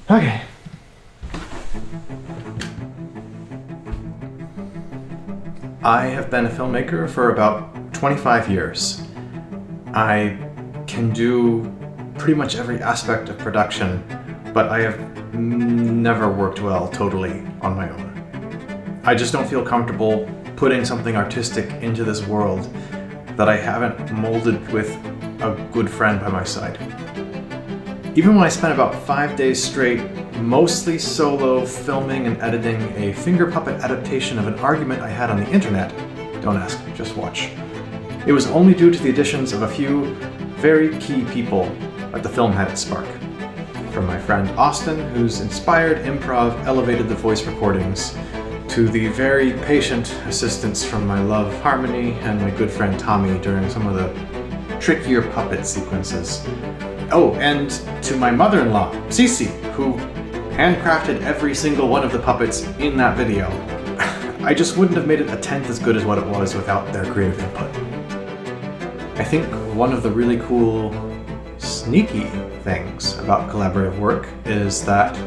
Okay. I have been a filmmaker for about 25 years. I can do pretty much every aspect of production, but I have never worked well totally on my own. I just don't feel comfortable putting something artistic into this world that I haven't molded with a good friend by my side. Even when I spent about 5 days straight, mostly solo, filming and editing a finger puppet adaptation of an argument I had on the internet, don't ask, just watch. It was only due to the additions of a few very key people that the film had its spark. From my friend Austin, whose inspired improv elevated the voice recordings, to the very patient assistance from my love Harmony and my good friend Tommy during some of the trickier puppet sequences. Oh, and to my mother-in-law, Cece, who handcrafted every single one of the puppets in that video. I just wouldn't have made it a tenth as good as what it was without their creative input. I think one of the really cool, sneaky things about collaborative work is that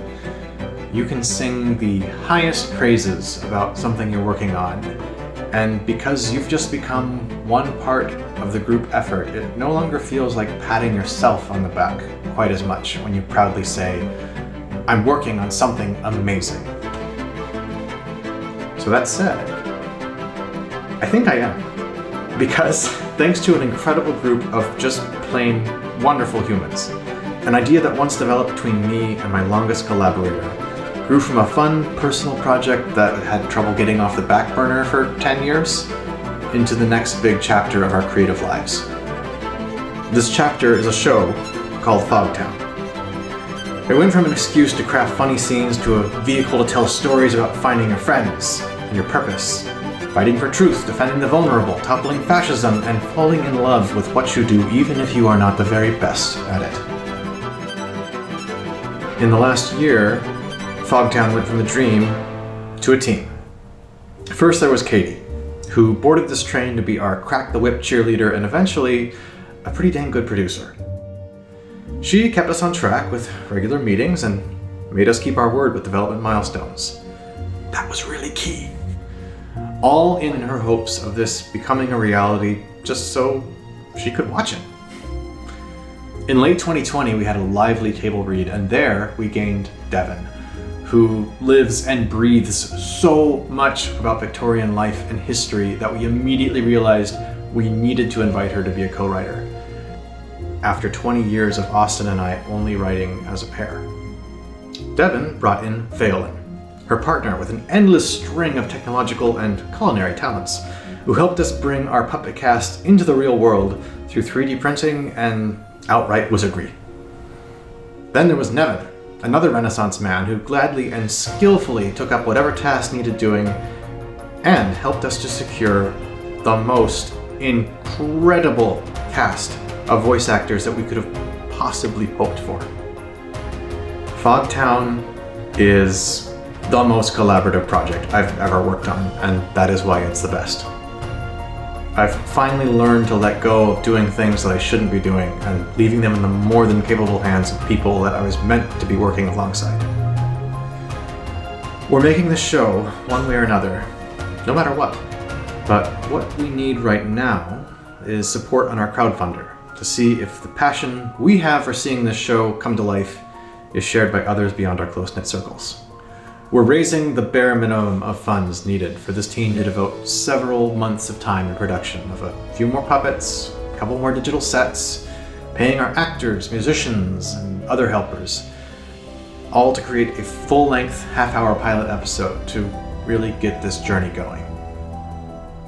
you can sing the highest praises about something you're working on, and because you've just become one part of the group effort, it no longer feels like patting yourself on the back quite as much when you proudly say, I'm working on something amazing. So that said, I think I am. Because thanks to an incredible group of just plain wonderful humans, an idea that once developed between me and my longest collaborator grew from a fun personal project that had trouble getting off the back burner for 10 years into the next big chapter of our creative lives. This chapter is a show called Fogtown. It went from an excuse to craft funny scenes to a vehicle to tell stories about finding your friends and your purpose, fighting for truth, defending the vulnerable, toppling fascism, and falling in love with what you do even if you are not the very best at it. In the last year, Fogtown went from a dream to a team. First there was Katie, who boarded this train to be our crack the whip cheerleader and eventually a pretty dang good producer. She kept us on track with regular meetings and made us keep our word with development milestones. That was really key. All in her hopes of this becoming a reality just so she could watch it. In late 2020, we had a lively table read, and there we gained Devin, who lives and breathes so much about Victorian life and history that we immediately realized we needed to invite her to be a co-writer. After 20 years of Austin and I only writing as a pair. Devin brought in Phelan, her partner with an endless string of technological and culinary talents, who helped us bring our puppet cast into the real world through 3D printing and outright wizardry. Then there was Nevin, another Renaissance man who gladly and skillfully took up whatever task needed doing and helped us to secure the most incredible cast of voice actors that we could have possibly hoped for. Fogtown is the most collaborative project I've ever worked on, and that is why it's the best. I've finally learned to let go of doing things that I shouldn't be doing and leaving them in the more than capable hands of people that I was meant to be working alongside. We're making this show one way or another, no matter what. But what we need right now is support on our crowdfunder to see if the passion we have for seeing this show come to life is shared by others beyond our close-knit circles. We're raising the bare minimum of funds needed for this team to devote several months of time in production of a few more puppets, a couple more digital sets, paying our actors, musicians, and other helpers, all to create a full-length, half-hour pilot episode to really get this journey going.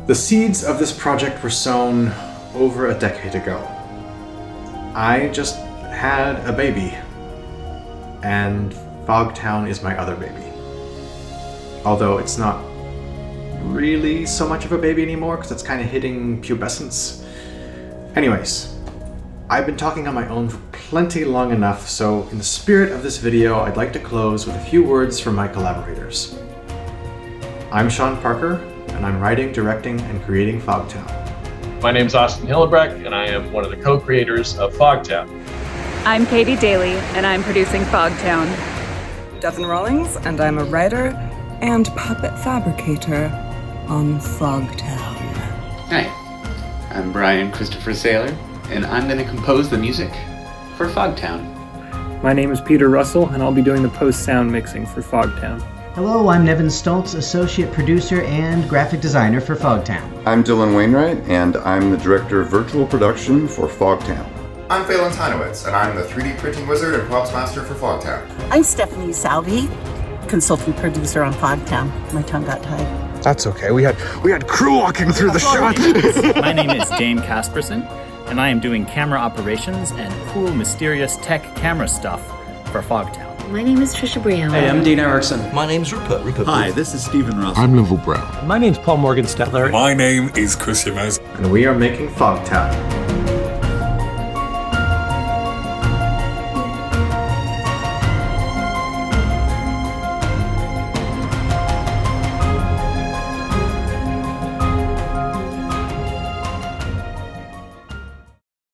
The seeds of this project were sown over a decade ago. I just had a baby, and Fogtown is my other baby. Although it's not really so much of a baby anymore because it's kind of hitting pubescence. Anyways, I've been talking on my own for plenty long enough, so in the spirit of this video, I'd like to close with a few words from my collaborators. I'm Sean Parker, and I'm writing, directing, and creating Fogtown. My name is Austin Hillebrecht, and I am one of the co-creators of Fogtown. I'm Katie Daly, and I'm producing Fogtown. Devin Rawlings, and I'm a writer and puppet fabricator on Fogtown. Hi, I'm Brian Christopher Saylor, and I'm going to compose the music for Fogtown. My name is Peter Russell, and I'll be doing the post-sound mixing for Fogtown. Hello, I'm Nevin Stoltz, Associate Producer and Graphic Designer for Fogtown. I'm Dylan Wainwright, and I'm the Director of Virtual Production for Fogtown. I'm Phelan Tynowitz, and I'm the 3D printing wizard and props master for Fogtown. I'm Stephanie Salvi, consultant producer on Fogtown. My tongue got tied. That's okay. We had crew walking through the shot. My name is Dane Casperson, and I am doing camera operations and cool, mysterious tech camera stuff for Fogtown. My name is Trisha Brielle. Hey, I'm Dean Erickson. My name's Rupert. Hi, this is Stephen Russell. I'm Linville Brown. My name's Paul Morgan Stetler. My name is Chris Yamaz. And we are making Fogtown.